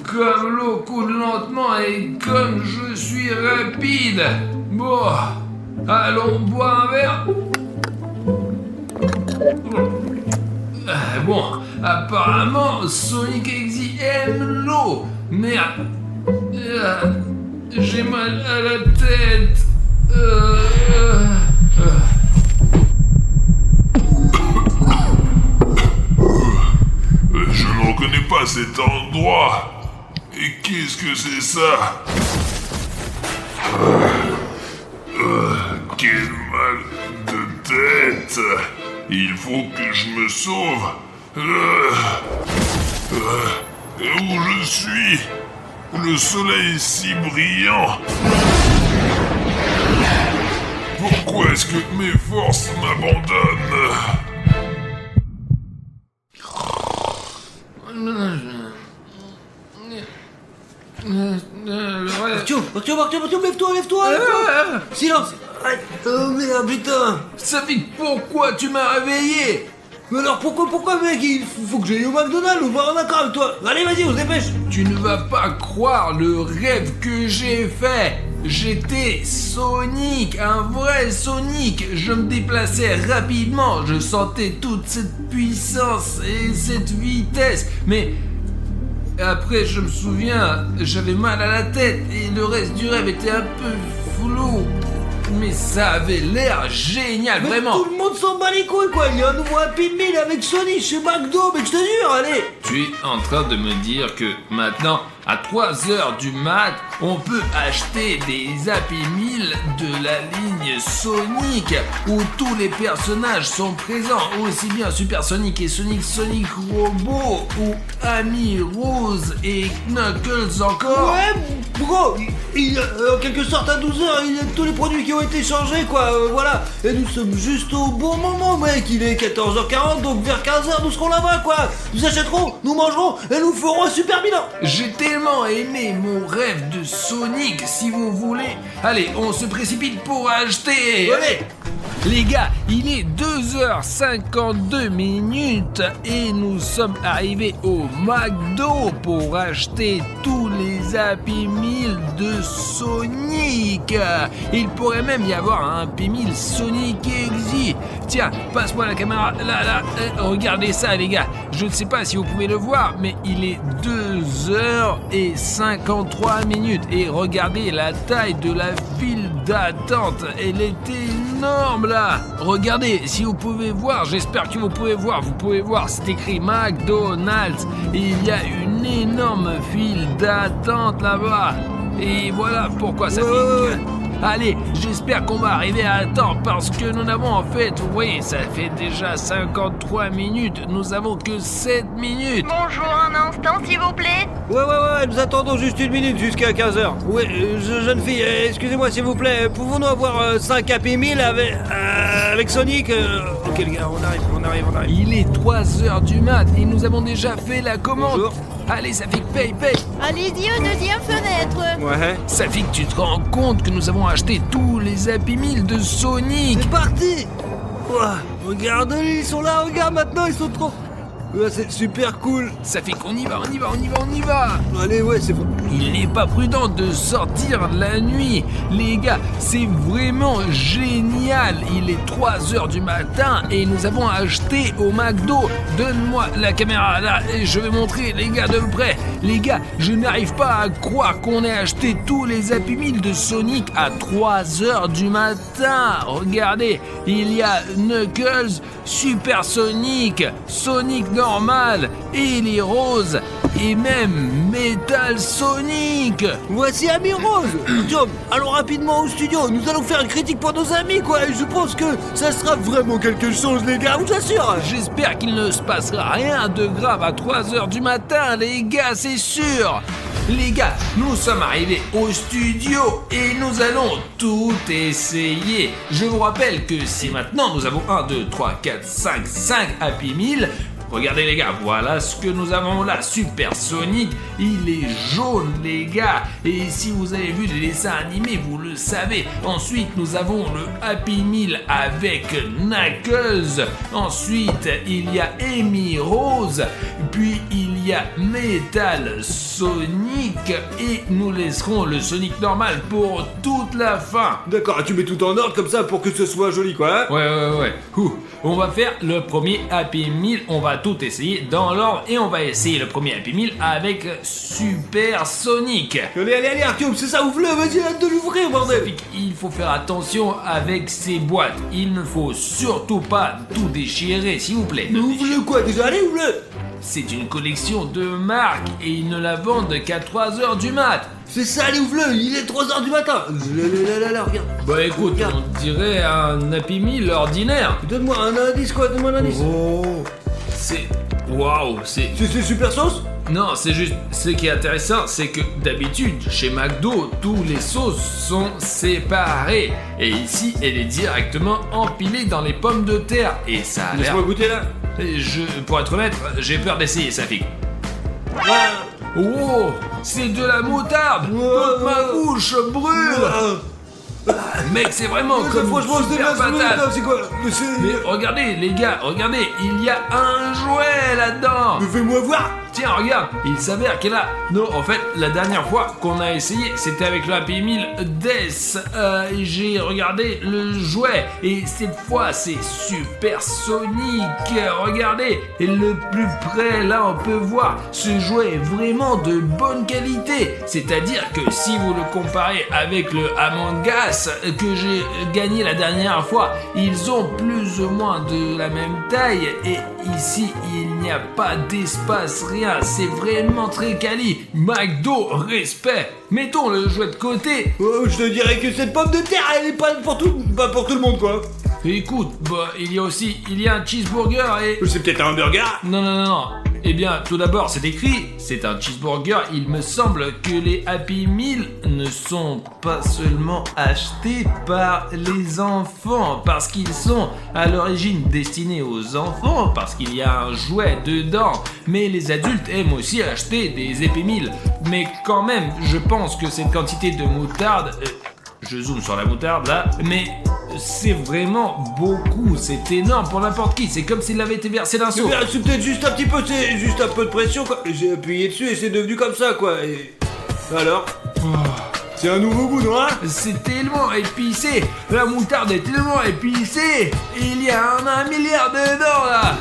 Comme l'eau coule lentement et comme je suis rapide. Bon, allons boire un verre. Bon, apparemment, Sonic Exy aime l'eau. Merde. J'ai mal à la tête. Je ne reconnais pas cet endroit. Et qu'est-ce que c'est ça? Quel mal de tête. Il faut que je me sauve. Où je suis? Le soleil est si brillant. Pourquoi est-ce que mes forces m'abandonnent? Martio, lève-toi. Silence. Oh merde, putain. Safik, pourquoi tu m'as réveillé? Mais alors pourquoi mec, il faut que j'aille au McDonald's ou voir un accord avec toi. Allez, vas-y, on se dépêche. Tu ne vas pas croire le rêve que j'ai fait. J'étais Sonic, un vrai Sonic. Je me déplaçais rapidement, je sentais toute cette puissance et cette vitesse. Mais après, je me souviens, j'avais mal à la tête et le reste du rêve était un peu flou. Mais ça avait l'air génial, Mais vraiment. tout le monde s'en bat les couilles, quoi. Il y a un nouveau Happy Meal avec Sonic chez McDo, mais je te jure, allez. Tu es en train de me dire que maintenant, à 3h du mat, on peut acheter des Happy Meal de la ligne Sonic où tous les personnages sont présents, aussi bien Super Sonic et Sonic Robot ou Amy Rose et Knuckles encore. Ouais, bro, en quelque sorte à 12h, il y a tous les produits qui ont été changés, quoi, voilà. Et nous sommes juste au bon moment, mec, il est 14h40, donc vers 15h, nous serons là-bas, quoi. Nous achèterons, nous mangerons et nous ferons un super bilan. J'ai tellement aimé mon rêve de Sonic, si vous voulez. Allez, on se précipite pour acheter. Allez. Les gars, il est 2h52 minutes et nous sommes arrivés au McDo pour acheter tous les Happy Meal de Sonic. Il pourrait même y avoir un Happy Meal Sonic Exy. Tiens, passe-moi la caméra. Là, regardez ça les gars. Je ne sais pas si vous pouvez le voir, mais il est 2h53 minutes. Et regardez la taille de la file d'attente. Elle est énorme là. Regardez, si vous pouvez voir, j'espère que vous pouvez voir, c'est écrit McDonald's. Il y a une énorme file d'attente là-bas. Et voilà pourquoi ça fait... Allez, j'espère qu'on va arriver à temps parce que nous n'avons en fait, vous voyez, ça fait déjà 53 minutes, nous avons que 7 minutes. Bonjour, un instant s'il vous plaît. Ouais, nous attendons juste une minute jusqu'à 15h. Ouais, jeune fille, excusez-moi s'il vous plaît, pouvons-nous avoir 5 Happy Meal avec Sonic Ok les gars, on arrive. Il est 3h du mat et nous avons déjà fait la commande. Bonjour. Allez, Safik, paye. Allez-y aux deuxième fenêtre. Ouais. Safik, tu te rends compte que nous avons acheté tous les Happy Meal de Sonic? C'est parti. Ouah, regarde, ils sont là, regarde maintenant, ils sont trop... Ouais, c'est super cool. Safik, on y va. Allez, ouais, c'est bon. Il n'est pas prudent de sortir la nuit. Les gars, c'est vraiment génial. Il est 3h du matin et nous avons acheté au McDo. Donne-moi la caméra là et je vais montrer les gars de près. Les gars, je n'arrive pas à croire qu'on ait acheté tous les Happy Meal de Sonic à 3h du matin. Regardez, il y a Knuckles, Super Sonic, Sonic normal, Ellie Rose et même Metal Sonic. Voici Amy Rose. Tom, allons rapidement au studio. Nous allons faire une critique pour nos amis, quoi. Et je pense que ça sera vraiment quelque chose, les gars, je vous assure. J'espère qu'il ne se passera rien de grave à 3h du matin, les gars, c'est sûr. Les gars, nous sommes arrivés au studio et nous allons tout essayer. Je vous rappelle que si maintenant nous avons 5 Happy Meal. Regardez les gars, voilà ce que nous avons là, Super Sonic, il est jaune les gars, et si vous avez vu les dessins animés, vous le savez. Ensuite, nous avons le Happy Meal avec Knuckles, ensuite il y a Amy Rose, puis il y y a Metal Sonic et nous laisserons le Sonic normal pour toute la fin. D'accord, tu mets tout en ordre comme ça pour que ce soit joli, quoi. Hein. Ouais. On va faire le premier Happy Meal, on va tout essayer dans l'ordre et on va essayer le premier Happy Meal avec Super Sonic. Allez, Artyom, c'est ça, ouvre-le, vas-y, hâte de l'ouvrir, bordel. Il faut faire attention avec ces boîtes, il ne faut surtout pas tout déchirer, s'il vous plaît. Mais ouvre-le quoi, déjà, allez, ouvre-le. C'est une collection de marques et ils ne la vendent qu'à 3h du mat. C'est ça, allez, ouvre-le, il est 3h du matin. Là, regarde. Bah écoute, Regarde. on dirait un Happy Meal ordinaire. Donne-moi un indice, quoi, donne-moi un indice. Oh, c'est... Waouh, c'est... C'est super sauce. Non, c'est juste... Ce qui est intéressant, c'est que d'habitude, chez McDo, tous les sauces sont séparées. Et ici, elle est directement empilée dans les pommes de terre. Et ça a l'air... Laisse-moi goûter, là. Pour être honnête, j'ai peur d'essayer, Safik. Ah. Oh, c'est de la moutarde. Toute ma bouche brûle. Mec, c'est vraiment Ça, comme franchement, une c'est super pas patate. c'est quoi? Mais regardez, les gars, regardez, il y a un jouet là-dedans. Mais fais-moi voir. Tiens, regarde, il s'avère qu'elle a... Non, en fait, la dernière fois qu'on a essayé, c'était avec le Happy Meal Death. J'ai regardé le jouet, et cette fois, c'est Super Sonic. Regardez, et le plus près, là, on peut voir, ce jouet est vraiment de bonne qualité. C'est-à-dire que si vous le comparez avec le Among Us que j'ai gagné la dernière fois, ils ont plus ou moins de la même taille, et ici, il n'y a pas d'espace, rien. C'est vraiment très quali. McDo, respect. Mettons le jouet de côté. Oh, je te dirais que cette pomme de terre, elle est pas pour tout le monde, quoi. Écoute, bah, il y a un cheeseburger et... C'est peut-être un burger. Non. Eh bien, tout d'abord, c'est écrit, c'est un cheeseburger. Il me semble que les Happy Meal ne sont pas seulement achetés par les enfants, parce qu'ils sont à l'origine destinés aux enfants, parce qu'il y a un jouet dedans. Mais les adultes aiment aussi acheter des Happy Meal. Mais quand même, je pense que cette quantité de moutarde... je zoome sur la moutarde là, mais... c'est vraiment beaucoup, c'est énorme pour n'importe qui, c'est comme s'il avait été versé d'un seau. C'est peut-être juste un petit peu, c'est juste un peu de pression, quoi. J'ai appuyé dessus et c'est devenu comme ça, quoi. Et... alors c'est un nouveau goût, non, hein? C'est tellement épicé, la moutarde est tellement épicée, il y a un milliard dedans là.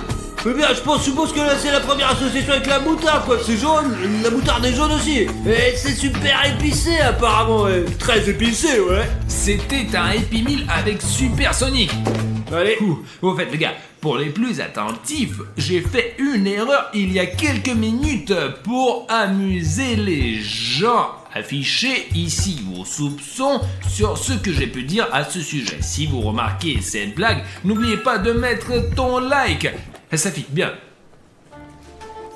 Mais bien, je suppose que là c'est la première association avec la moutarde, quoi. C'est jaune, la moutarde est jaune aussi. Et c'est super épicé apparemment, ouais. Très épicé, ouais. C'était un Happy Meal avec Super Sonic. Allez. Au fait les gars, pour les plus attentifs, j'ai fait une erreur il y a quelques minutes pour amuser les gens. Affichez ici vos soupçons sur ce que j'ai pu dire à ce sujet. Si vous remarquez cette blague, n'oubliez pas de mettre ton like. Ça fait bien.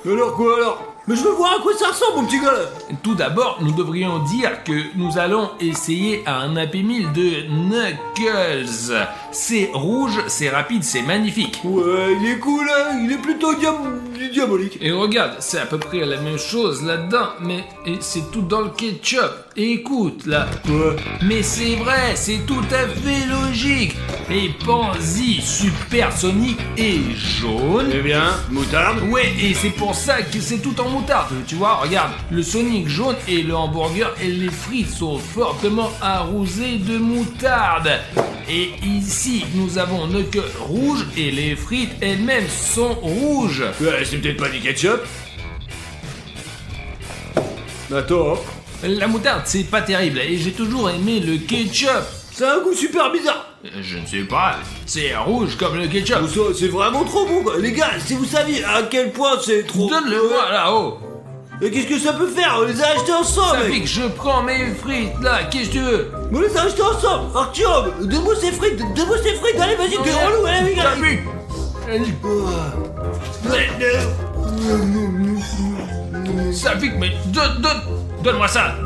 Alors quoi alors? Mais je veux voir à quoi ça ressemble, mon petit gars là. Tout d'abord, nous devrions dire que nous allons essayer un Happy Meal de Knuckles. C'est rouge, c'est rapide, c'est magnifique. Ouais, il est cool, hein. Il est plutôt diabolique. Et regarde, c'est à peu près la même chose là-dedans, mais c'est tout dans le ketchup. Et écoute, là. Ouais. Mais c'est vrai, c'est tout à fait logique. Et pense-y, Super Sonic est jaune. Eh bien, moutarde. Ouais, et c'est pour ça que c'est tout en moutarde. Tu vois, regarde, le Sonic jaune et le hamburger et les frites sont fortement arrosés de moutarde. Et ici, nous avons Knuckles rouge et les frites elles-mêmes sont rouges. Ouais, c'est peut-être pas du ketchup. Attends. La moutarde, c'est pas terrible et j'ai toujours aimé le ketchup. C'est un goût super bizarre. Je ne sais pas, c'est rouge comme le ketchup. Ça, c'est vraiment trop bon, quoi. Les gars, si vous saviez à quel point c'est trop... Donne-le-moi là-haut. Et qu'est-ce que ça peut faire? On les a achetés ensemble, Ça mec. fait que je prends mes frites là, qu'est-ce que tu veux? On les a achetés ensemble. Artyom, donne-moi ces frites, allez, vas-y, t'es relou, allez, Ça allez. fait... Safik, mais donne-moi ça.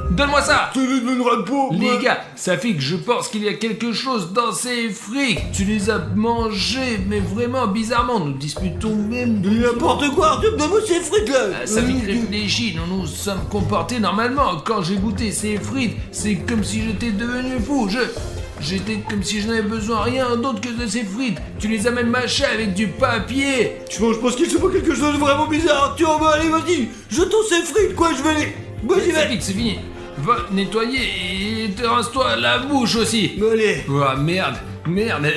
Tu ne donneras pas. Les gars, Safik, je pense qu'il y a quelque chose dans ces frites. Tu les as mangées, mais vraiment bizarrement. Nous disputons même... N'importe quoi, Artyom, donne-moi ces frites là. Safik réfléchit, nous nous sommes comportés normalement. Quand j'ai goûté ces frites, c'est comme si j'étais devenu fou. J'étais comme si je n'avais besoin de rien d'autre que de ces frites. Tu les as même mâchées avec du papier. Je pense qu'il se passe quelque chose de vraiment bizarre. Tiens, bah allez, vas-y, jetons ces frites, quoi, je vais les... Vas-y, Ça vas-y. pique, c'est fini. Va nettoyer et te rince-toi la bouche aussi. Allez. Oh merde,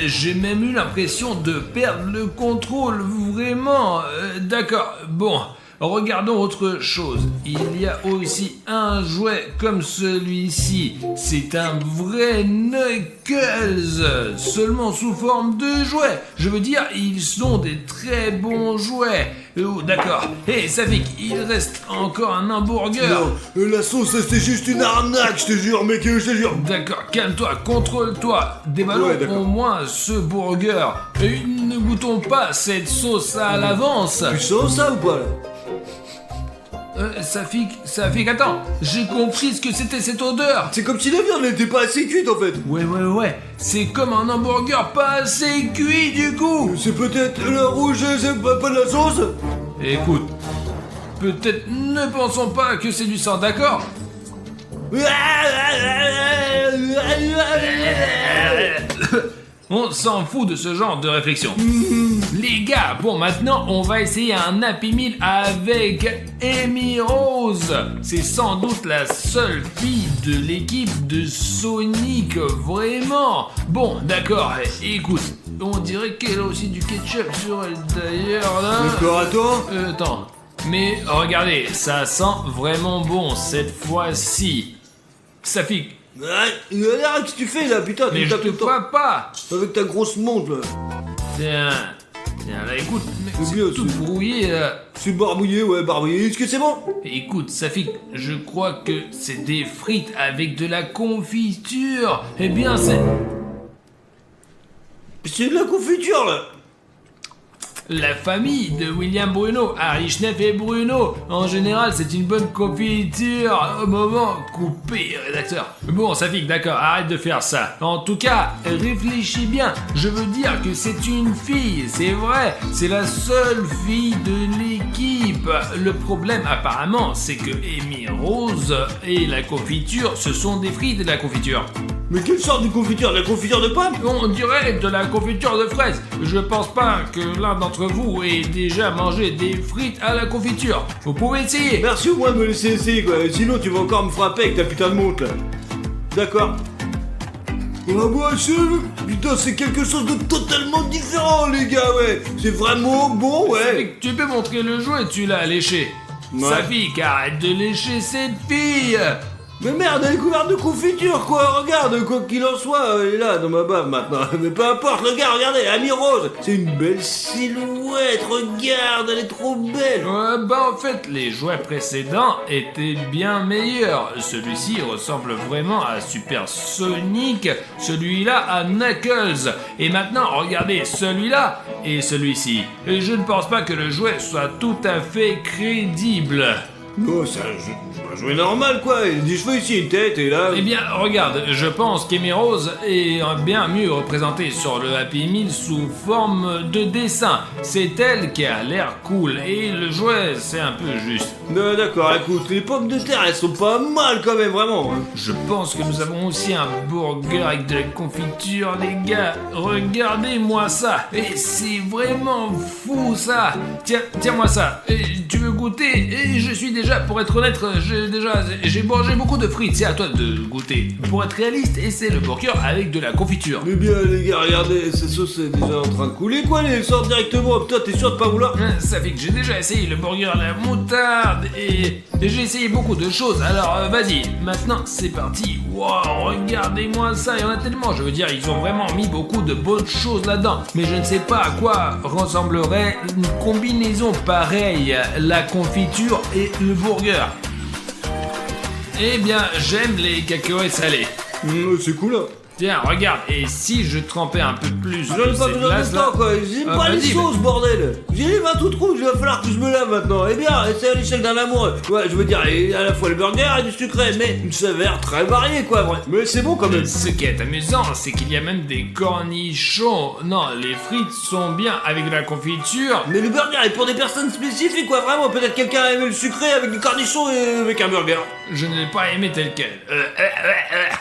j'ai même eu l'impression de perdre le contrôle, vraiment. D'accord, bon, regardons autre chose. Il y a aussi un jouet comme celui-ci. C'est un vrai Knuckles, seulement sous forme de jouet. Je veux dire, ils sont des très bons jouets. Oh, d'accord. Hé, Safik, il reste encore un hamburger. Non, la sauce, c'est juste une arnaque, je te jure, mec, je te jure. D'accord, calme-toi, contrôle-toi. Dévalons Ouais, d'accord. au moins ce burger. Et ne goûtons pas cette sauce à l'avance. Tu sens ça ou pas, là? Safik, attends. J'ai compris ce que c'était cette odeur. C'est comme si la viande n'était pas assez cuite, en fait. Ouais. C'est comme un hamburger pas assez cuit du coup. C'est peut-être le rouge, c'est pas de la sauce? Écoute, peut-être ne pensons pas que c'est du sang, d'accord? On s'en fout de ce genre de réflexion. Les gars, bon maintenant on va essayer un Happy Meal avec Amy Rose. C'est sans doute la seule fille de l'équipe de Sonic, vraiment. Bon, d'accord, écoute, on dirait qu'elle a aussi du ketchup sur elle d'ailleurs là. D'accord, attends. Attends, mais regardez, ça sent vraiment bon cette fois-ci. Safik, Qu'est-ce que tu fais là, putain? mais Tu je tapes te tout le temps vois pas. avec ta grosse montre là. Tiens, là écoute, mec, C'est c'est bien, tout c'est- brouillé là. C'est barbouillé, ouais, barbouillé. Est-ce que c'est bon? Écoute, Safik, je crois que c'est des frites avec de la confiture. Eh bien, c'est C'est de la confiture là. la famille de William Bruno, Harry Schneff et Bruno. En général, c'est une bonne confiture. Au moment coupé, rédacteur. Bon, Safik, d'accord, arrête de faire ça. En tout cas, réfléchis bien. Je veux dire que c'est une fille, c'est vrai. C'est la seule fille de l'équipe. Le problème, apparemment, c'est que Amy Rose et la confiture, ce sont des frites de la confiture. Mais quelle sorte de confiture? De la confiture de pomme? On dirait de la confiture de fraises. Je pense pas que l'un d'entre vous ait déjà mangé des frites à la confiture. Vous pouvez essayer. Merci au moins de me laisser essayer quoi. Sinon tu vas encore me frapper avec ta putain de montre là. D'accord. Ah moi putain c'est quelque chose de totalement différent les gars ouais. C'est vraiment bon ouais. Tu peux montrer le jouet, tu l'as léché. Ouais. Safik, arrête de lécher cette fille. Mais merde elle est couverte de confiture quoi. Regarde quoi qu'il en soit elle est là dans ma bave maintenant. Mais peu importe le gars regardez Amy Rose. C'est une belle silhouette. Regarde elle est trop belle. En fait, les jouets précédents étaient bien meilleurs. Celui-ci ressemble vraiment à Super Sonic, celui-là à Knuckles. Et maintenant, regardez celui-là et celui-ci. Et je ne pense pas que le jouet soit tout à fait crédible. Non c'est un jouet normal quoi. Il y a des cheveux ici une tête et là. Eh bien, regarde, je pense qu'Amy Rose est bien mieux représentée sur le Happy Meal sous forme de dessin. C'est elle qui a l'air cool et le jouet, c'est un peu juste. Non, d'accord, écoute, les pommes de terre, elles sont pas mal quand même, vraiment. Hein. Je pense que nous avons aussi un burger avec de la confiture, les gars. Regardez-moi ça. Et c'est vraiment fou, ça. Tiens-moi ça. Et tu veux goûter? Et je suis déjà, pour être honnête, j'ai mangé beaucoup de frites. C'est à toi de goûter. Pour être réaliste, essaie le burger avec de la confiture. Mais bien, les gars, regardez, cette sauce est déjà en train de couler, quoi, elle sort directement. Putain, t'es sûr de pas vouloir? Ça fait que j'ai déjà essayé le burger à la moutarde et j'ai essayé beaucoup de choses. Alors vas-y, maintenant c'est parti. Wow, regardez-moi ça, il y en a tellement. Je veux dire, ils ont vraiment mis beaucoup de bonnes choses là-dedans. Mais je ne sais pas à quoi ressemblerait une combinaison pareille, la confiture et le burger. Eh bien, j'aime les cacahuètes salées. C'est cool, hein. Tiens, regarde, et si je trempais un peu plus J'en ai de pas cette besoin de glace-là temps, quoi. J'aime Ah, pas les vas-y, sauces, bordel. J'ai les mains toutes rouges, il va falloir que je me lave maintenant. Eh bien, c'est à l'échelle d'un amour. Ouais, je veux dire, et à la fois le burger et du sucré, mais une saveur très variée, quoi, vrai. Mais c'est bon quand même. Ce qui est amusant, c'est qu'il y a même des cornichons. Non, les frites sont bien avec de la confiture. Mais le burger est pour des personnes spécifiques, quoi, vraiment. Peut-être quelqu'un a aimé le sucré avec du cornichon et avec un burger. Je ne l'ai pas aimé tel quel.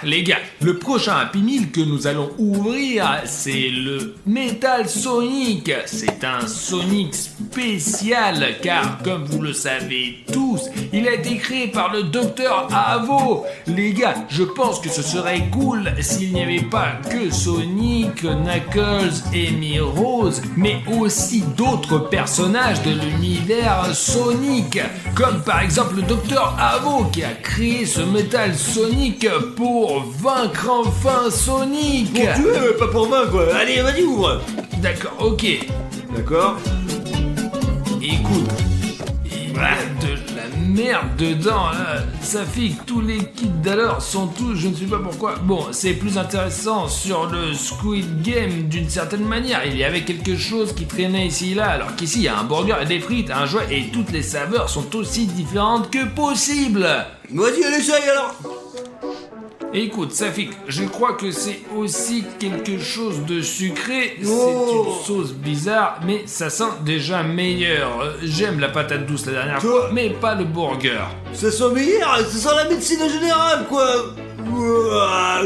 Les gars, le prochain Happy 1000 que nous allons ouvrir, c'est le Metal Sonic. C'est un Sonic spécial car, comme vous le savez tous, il a été créé par le Dr Avo. Les gars, je pense que ce serait cool s'il n'y avait pas que Sonic, Knuckles et Rose, mais aussi d'autres personnages de l'univers Sonic, comme par exemple le Dr Avo qui a créé ce Metal Sonic pour vaincre enfin Sonic. Pour tuer, mais pas pour vaincre, quoi. Allez, vas-y, ouvre. D'accord, ok. D'accord. Écoute, il y a de la merde dedans, là. Ça fait que tous les kits d'alors sont tous, je ne sais pas pourquoi. Bon, c'est plus intéressant sur le Squid Game d'une certaine manière. Il y avait quelque chose qui traînait ici et là, alors qu'ici il y a un burger et des frites, un jouet, et toutes les saveurs sont aussi différentes que possible. Vas-y, allez, essaye alors. Écoute, Safik, je crois que c'est aussi quelque chose de sucré. Oh. C'est une sauce bizarre, mais ça sent déjà meilleur. J'aime la patate douce la dernière Toi. fois, mais pas le burger. Ça sent meilleur, ça sent la médecine générale, quoi. Ouah.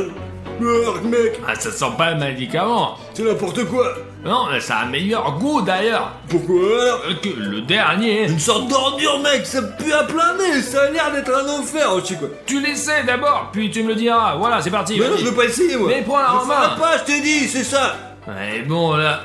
Mec, Ah, ça sent pas le médicament. c'est n'importe quoi. Non, ça a un meilleur goût d'ailleurs Pourquoi alors? que le dernier. Une sorte d'ordure, mec, ça pue à plein nez, ça a l'air d'être un enfer aussi, quoi. Tu l'essaies d'abord, puis tu me le diras. Voilà, c'est parti. Mais non, vas-y. je veux pas essayer, moi. Mais prends-la en Je main. ferai pas, je t'ai dit, c'est ça. Et bon là.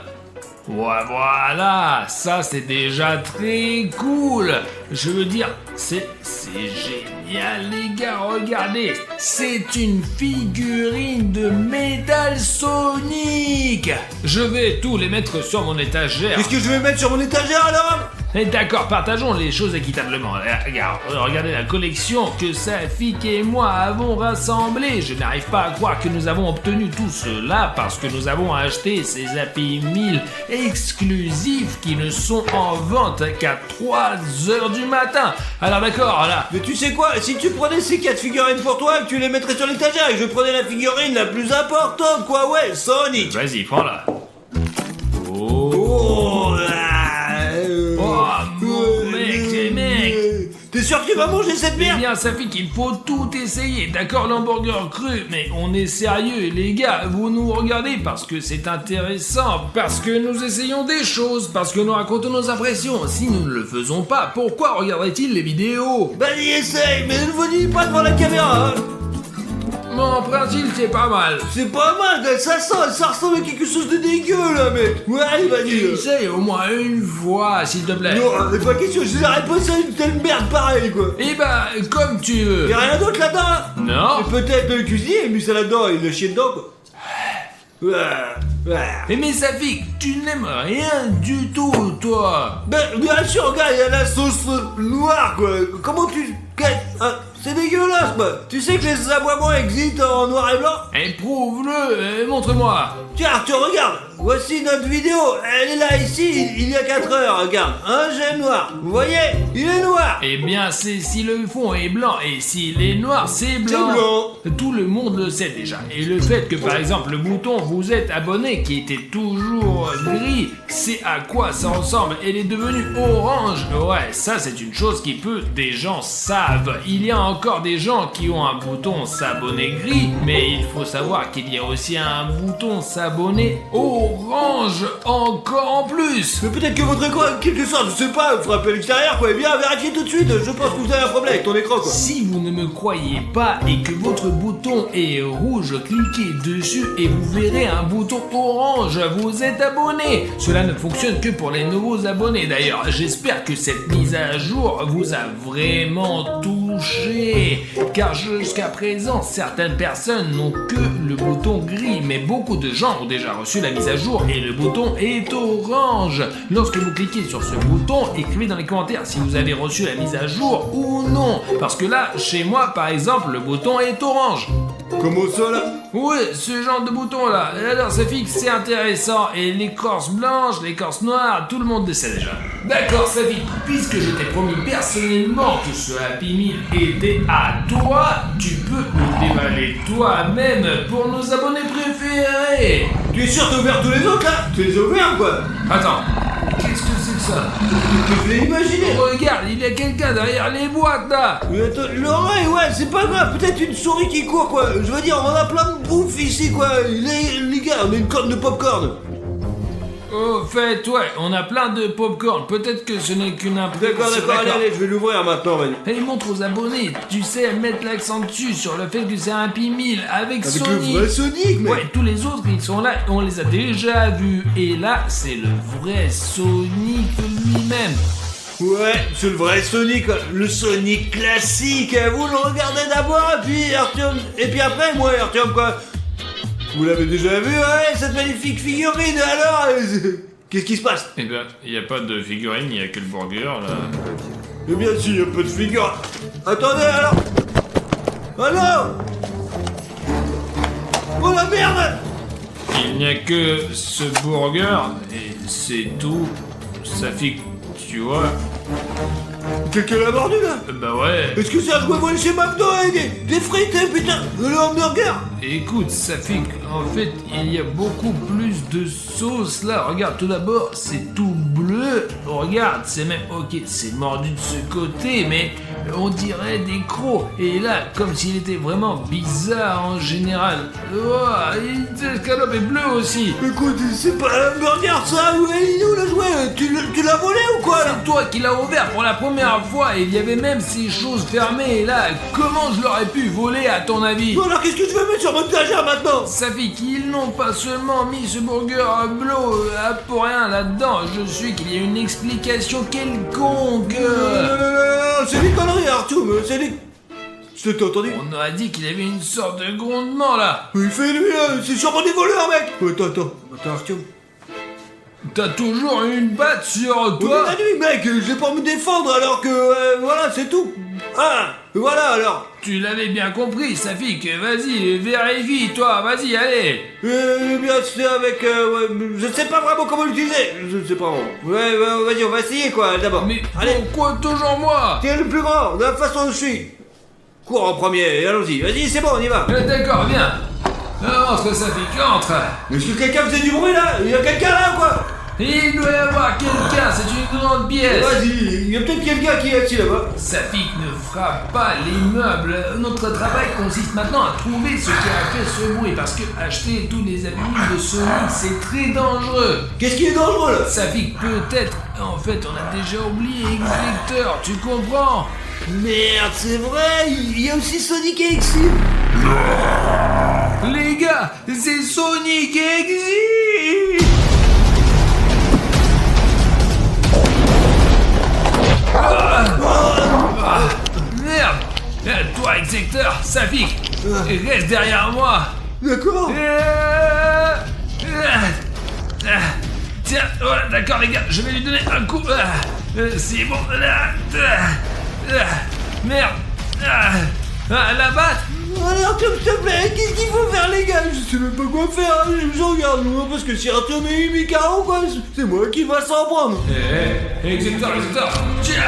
Ouais, voilà, ça c'est déjà très cool. Je veux dire, c'est génial les gars, regardez. C'est une figurine de Metal Sonic. Je vais tous les mettre sur mon étagère. Qu'est-ce que je vais mettre sur mon étagère alors? Et d'accord, partageons les choses équitablement. Regarde, regardez la collection que Safik et moi avons rassemblée. Je n'arrive pas à croire que nous avons obtenu tout cela parce que nous avons acheté ces Happy Meal exclusifs qui ne sont en vente qu'à 3h du matin. Alors d'accord, là. Mais tu sais quoi, si tu prenais ces 4 figurines pour toi, tu les mettrais sur l'étagère et que je prenais la figurine la plus importante, quoi, ouais, Sonic. Vas-y, prends-la. Oh, mec. T'es sûr que tu vas manger cette Eh merde? bien, Safik, il faut tout essayer. D'accord, l'hamburger cru, mais on est sérieux, les gars. Vous nous regardez parce que c'est intéressant, parce que nous essayons des choses, parce que nous racontons nos impressions. Si nous ne le faisons pas, pourquoi regarderait-il les vidéos? Vas-y, essaye, mais ne vous dis pas devant la caméra, hein. Bon, en principe, c'est pas mal. C'est pas mal, ça ressemble à quelque chose de dégueu, là, mec. Ouais, allez, vas-y. Essaye au moins une fois, s'il te plaît. Non, c'est pas question, je n'arrête pas ça une telle merde pareille, quoi. Eh ben, comme tu veux. Y'a rien d'autre là-dedans, hein? Non. Et peut-être le cuisinier, il a mis ça là-dedans, il l'a chié dedans, quoi. Mais Safik, tu n'aimes rien du tout, toi. Ben, bien sûr, regarde, il y a la sauce noire, quoi. Comment tu... C'est dégueulasse, quoi. Tu sais que les aboiements existent en noir et blanc? Éprouve-le, montre-moi. Tiens, Arthur, regarde. Voici notre vidéo. Elle est là, ici, il y a 4 heures, regarde. Un gemme noir. Vous voyez? Il est noir. Eh bien, c'est si le fond est blanc et s'il est noir, c'est blanc. C'est blanc. Tout le monde le sait déjà. Et le fait que, par exemple, le bouton vous êtes abonné qui était toujours gris, c'est à quoi ça ressemble. Elle est devenue orange. Ouais, ça c'est une chose qui peu des gens savent. Il y a encore des gens qui ont un bouton s'abonner gris, mais il faut savoir qu'il y a aussi un bouton s'abonner orange encore en plus. Mais peut-être que votre écran a quelque chose, je sais pas, frappez à l'extérieur, quoi. Eh bien, vérifiez tout de suite. Je pense que vous avez un problème avec ton écran, quoi. Si vous ne me croyez pas et que votre bouton est rouge, cliquez dessus et vous verrez un bouton orange. Vous êtes abonné. Cela ne fonctionne que pour les nouveaux abonnés d'ailleurs. J'espère que cette mise à jour vous a vraiment touché. Car jusqu'à présent, certaines personnes n'ont que le bouton gris. Mais beaucoup de gens ont déjà reçu la mise à jour et le bouton est orange. Lorsque vous cliquez sur ce bouton, écrivez dans les commentaires si vous avez reçu la mise à jour ou non. Parce que là, chez moi par exemple, le bouton est orange. Comment ça, là? Ouais, ce genre de bouton là. Alors ça fixe, c'est intéressant. Et l'écorce blanche, l'écorce noire, tout le monde le sait déjà. D'accord, ça fixe. Puisque je t'ai promis personnellement que ce Happy Meal était à toi, tu peux le déballer toi-même pour nos abonnés préférés. Tu es sûr que t'as ouvert tous les autres, là? Tu les as ouverts, quoi. Attends, qu'est-ce que c'est que ça? Je l'ai imaginé. Regarde, il y a quelqu'un derrière les boîtes là. Mais attends, l'oreille, ouais, c'est pas grave, peut-être une souris qui court, quoi. Je veux dire, on a plein de bouffe ici, quoi. Les gars, on a une corne de popcorn. Au fait, ouais, on a plein de popcorn. Peut-être que ce n'est qu'une impression. D'accord, allez, je vais l'ouvrir maintenant, vas-y. Elle montre aux abonnés, tu sais, mettre l'accent dessus sur le fait que c'est un P1000 avec Avec Sonic. le vrai Sonic, mec. Ouais, tous les autres, ils sont là, on les a déjà vus. Et là, c'est le vrai Sonic lui-même. Ouais, c'est le vrai Sonic, le Sonic classique. Vous le regardez d'abord, et puis après, moi, Artyom, quoi. Vous l'avez déjà vu, ouais, cette magnifique figurine, alors qu'est-ce qui se passe? Eh ben, il n'y a pas de figurine, il n'y a que le burger, là. Eh bien, si, y a pas de figure. Attendez, alors. Alors. Oh la merde. Il n'y a que ce burger, et c'est tout. Ça fait, tu vois. Quelqu'un l'a mordu, là? Bah ouais. Est-ce que c'est un jouet volé chez McDo, hein, des frites, hein, putain, le hamburger? Écoute, ça fait qu'en fait, il y a beaucoup plus de sauce là. Regarde, tout d'abord, c'est tout bleu. Regarde, c'est même, ok, c'est mordu de ce côté, mais on dirait des crocs. Et là, comme s'il était vraiment bizarre en général. Oh, l'escalope est bleue aussi. Écoute, c'est pas un hamburger, ça, ouais, il est où le jouet? Tu l'as volé ou quoi, là? C'est toi qui l'as ouvert pour la première fois et il y avait même ces choses fermées. Et là, comment je l'aurais pu voler à ton avis? Bon, alors qu'est-ce que je vais mettre sur mon étagère maintenant? Ça fait qu'ils n'ont pas seulement mis ce burger bleu pour rien là-dedans, je suis qu'il y a une explication quelconque. Non, c'est des conneries, Artyom, c'est des... T'as entendu? On aurait dit qu'il y avait une sorte de grondement là. Il fait lui, là, c'est sûrement des voleurs, mec. Attends, Artyom. T'as toujours une batte sur Ouais, toi. la nuit, mec, je l'ai pour me défendre alors que, voilà, c'est tout. Ah, voilà alors. Tu l'avais bien compris, Safik, vas-y, vérifie toi, vas-y, allez. Bien, c'est avec, ouais, je sais pas vraiment comment l'utiliser. Je sais pas vraiment. Ouais, vas-y, on va essayer quoi, d'abord. Mais allez, pourquoi toujours moi? t'es le plus grand, de la façon dont je suis. Cours en premier, allons-y, vas-y, c'est bon, on y va. D'accord, viens. Entre, Safik, entre. Est-ce que quelqu'un faisait du bruit là? Il y a quelqu'un là ou quoi? Il doit y avoir quelqu'un, c'est une grande pièce. Vas-y, il y a peut-être quelqu'un qui est assis là-bas. Safik ne frappe pas les meubles. Notre travail consiste maintenant à trouver ce qui a fait ce bruit, parce que acheter tous les habits de Sonic, c'est très dangereux. Qu'est-ce qui est dangereux là? Safik, peut-être, en fait, on a déjà oublié X-Vector, tu comprends? Merde, c'est vrai, il y a aussi Sonic et Exil. Les gars, c'est Sonic et Exil. Merde. Toi, Execteur, Safik, reste derrière moi. D'accord. Tiens, voilà, d'accord les gars, je vais lui donner un coup. C'est bon. Merde. La batte. Allez Artyom, s'il te plaît, qu'est-ce qu'il faut faire les gars? Je sais même pas quoi faire, hein. Je regarde loin parce que si Artyom est mis KO quoi, c'est moi qui va s'en prendre. Execteur, tiens.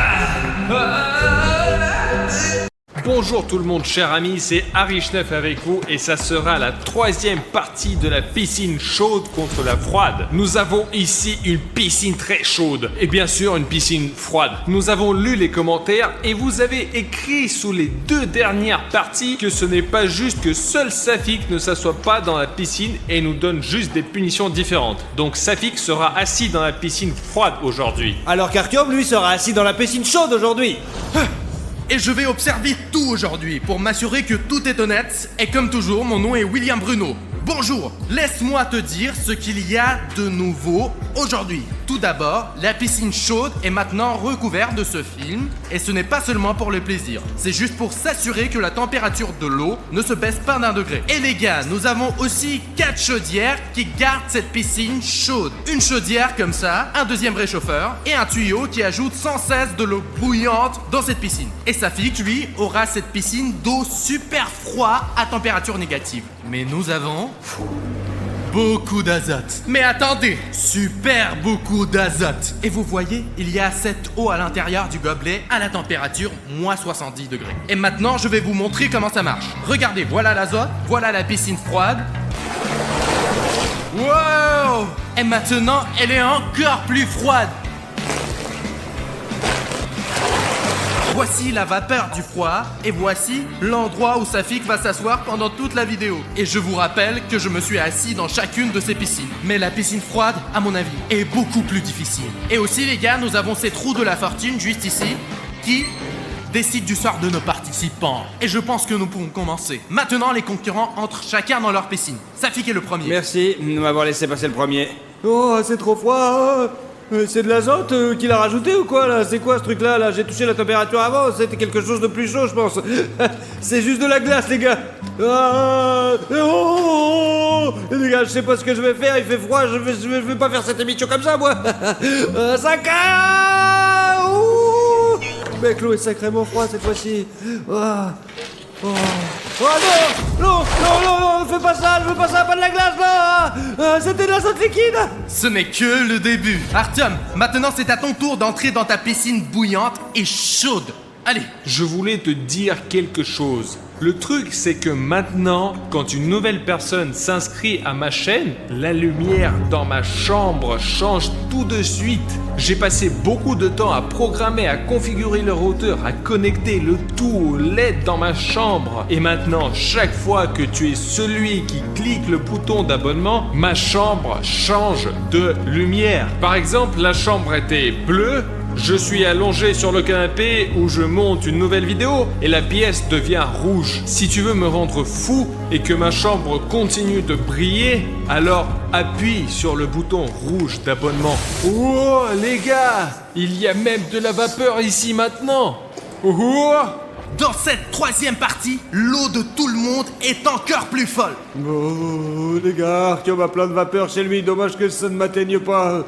Bonjour tout le monde, chers amis, c'est Harry Schneff avec vous et ça sera la troisième partie de la piscine chaude contre la froide. Nous avons ici une piscine très chaude et bien sûr une piscine froide. Nous avons lu les commentaires et vous avez écrit sous les deux dernières parties que ce n'est pas juste que seul Safik ne s'assoit pas dans la piscine et nous donne juste des punitions différentes. Donc Safik sera assis dans la piscine froide aujourd'hui. Alors qu'Artyom, lui, sera assis dans la piscine chaude aujourd'hui. Et je vais observer tout aujourd'hui pour m'assurer que tout est honnête. Et comme toujours, mon nom est William Bruno. Bonjour, laisse-moi te dire ce qu'il y a de nouveau aujourd'hui. Tout d'abord, la piscine chaude est maintenant recouverte de ce film. Et ce n'est pas seulement pour le plaisir. C'est juste pour s'assurer que la température de l'eau ne se baisse pas d'1 degré. Et les gars, nous avons aussi 4 chaudières qui gardent cette piscine chaude. Une chaudière comme ça, un deuxième réchauffeur et un tuyau qui ajoute sans cesse de l'eau bouillante dans cette piscine. Et Safik, lui, aura cette piscine d'eau super froide à température négative. Mais nous avons beaucoup d'azote. Mais attendez, super beaucoup d'azote. Et vous voyez, il y a cette eau à l'intérieur du gobelet à la température moins 70 degrés. Et maintenant, je vais vous montrer comment ça marche. Regardez, voilà l'azote, voilà la piscine froide. Wow! Et maintenant, elle est encore plus froide. Voici la vapeur du froid et voici l'endroit où Safik va s'asseoir pendant toute la vidéo. Et je vous rappelle que je me suis assis dans chacune de ces piscines. Mais la piscine froide, à mon avis, est beaucoup plus difficile. Et aussi les gars, nous avons ces trous de la fortune juste ici qui décident du sort de nos participants. Et je pense que nous pouvons commencer. Maintenant, les concurrents entrent chacun dans leur piscine. Safik est le premier. Merci de m'avoir laissé passer le premier. Oh, c'est trop froid. C'est de l'azote qu'il a rajouté ou quoi là? C'est quoi ce truc là? J'ai touché la température avant, c'était quelque chose de plus chaud je pense. C'est juste de la glace les gars. Les gars, je sais pas ce que je vais faire, il fait froid, je vais pas faire cette émission comme ça moi. Saka! Mec, l'eau est sacrément froide cette fois-ci. Oh non, fais pas ça, je veux pas ça, pas de la glace là. C'était de l'azote liquide. Ce n'est que le début. Artyom, maintenant c'est à ton tour d'entrer dans ta piscine bouillante et chaude. Allez. Je voulais te dire quelque chose. Le truc, c'est que maintenant, quand une nouvelle personne s'inscrit à ma chaîne, la lumière dans ma chambre change tout de suite. J'ai passé beaucoup de temps à programmer, à configurer le routeur, à connecter le tout au LED dans ma chambre. Et maintenant, chaque fois que tu es celui qui clique le bouton d'abonnement, ma chambre change de lumière. Par exemple, la chambre était bleue. Je suis allongé sur le canapé où je monte une nouvelle vidéo et la pièce devient rouge. Si tu veux me rendre fou et que ma chambre continue de briller, alors appuie sur le bouton rouge d'abonnement. Oh les gars, il y a même de la vapeur ici maintenant. Oh. Dans cette troisième partie, l'eau de tout le monde est encore plus folle. Oh les gars, Artyom a plein de vapeur chez lui, dommage que ça ne m'atteigne pas.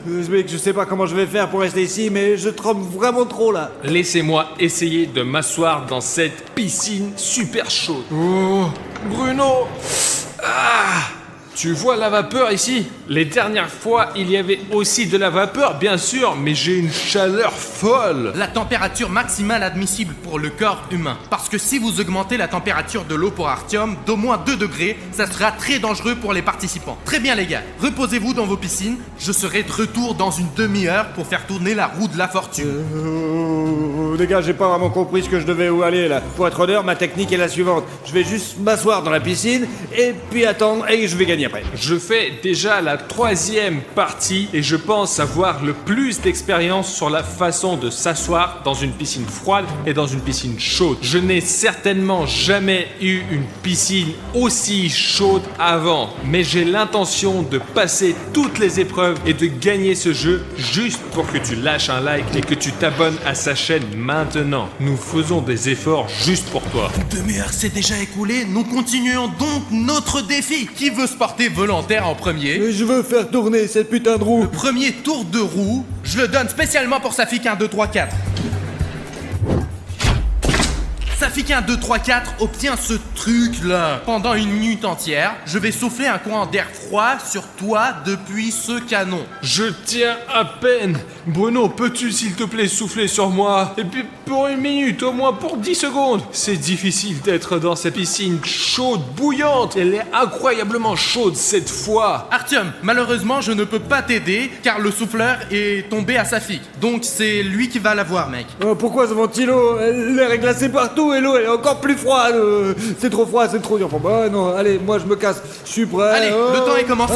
Mec, je sais pas comment je vais faire pour rester ici, mais je tremble vraiment trop là. Laissez-moi essayer de m'asseoir dans cette piscine super chaude. Oh, Bruno. Tu vois la vapeur ici? Les dernières fois, il y avait aussi de la vapeur, bien sûr, mais j'ai une chaleur folle. La température maximale admissible pour le corps humain. Parce que si vous augmentez la température de l'eau pour Artyom d'au moins 2 degrés, ça sera très dangereux pour les participants. Très bien les gars, reposez-vous dans vos piscines. Je serai de retour dans une demi-heure pour faire tourner la roue de la fortune. Les gars, j'ai pas vraiment compris ce que je devais où aller là. Pour être honnête, ma technique est la suivante. Je vais juste m'asseoir dans la piscine et puis attendre et je vais gagner après. Je fais déjà la 3e partie et je pense avoir le plus d'expérience sur la façon de s'asseoir dans une piscine froide et dans une piscine chaude. Je n'ai certainement jamais eu une piscine aussi chaude avant, mais j'ai l'intention de passer toutes les épreuves et de gagner ce jeu juste pour que tu lâches un like et que tu t'abonnes à sa chaîne maintenant. Nous faisons des efforts juste pour toi. Une demi-heure s'est déjà écoulée, nous continuons donc notre défi. Qui veut se porter volontaire en premier? Je veux faire tourner cette putain de roue. Le premier tour de roue, je le donne spécialement pour Safik 1, 2, 3, 4. Safik 1, 2, 3, 4 obtient ce truc-là. Pendant une minute entière, je vais souffler un courant d'air froid sur toi depuis ce canon. Je tiens à peine. Bruno, peux-tu s'il te plaît souffler sur moi? Et puis pour une minute, au moins pour 10 secondes. C'est difficile d'être dans cette piscine chaude, bouillante. Elle est incroyablement chaude cette fois. Artyom, malheureusement, je ne peux pas t'aider car le souffleur est tombé à Safik. Donc c'est lui qui va l'avoir, mec. Pourquoi ce ventilo? L'air est glacé partout et l'eau elle est encore plus froide. C'est trop froid, c'est trop dur pour moi. Non, allez, moi je me casse. Je suis prêt. Allez, le temps est commencé.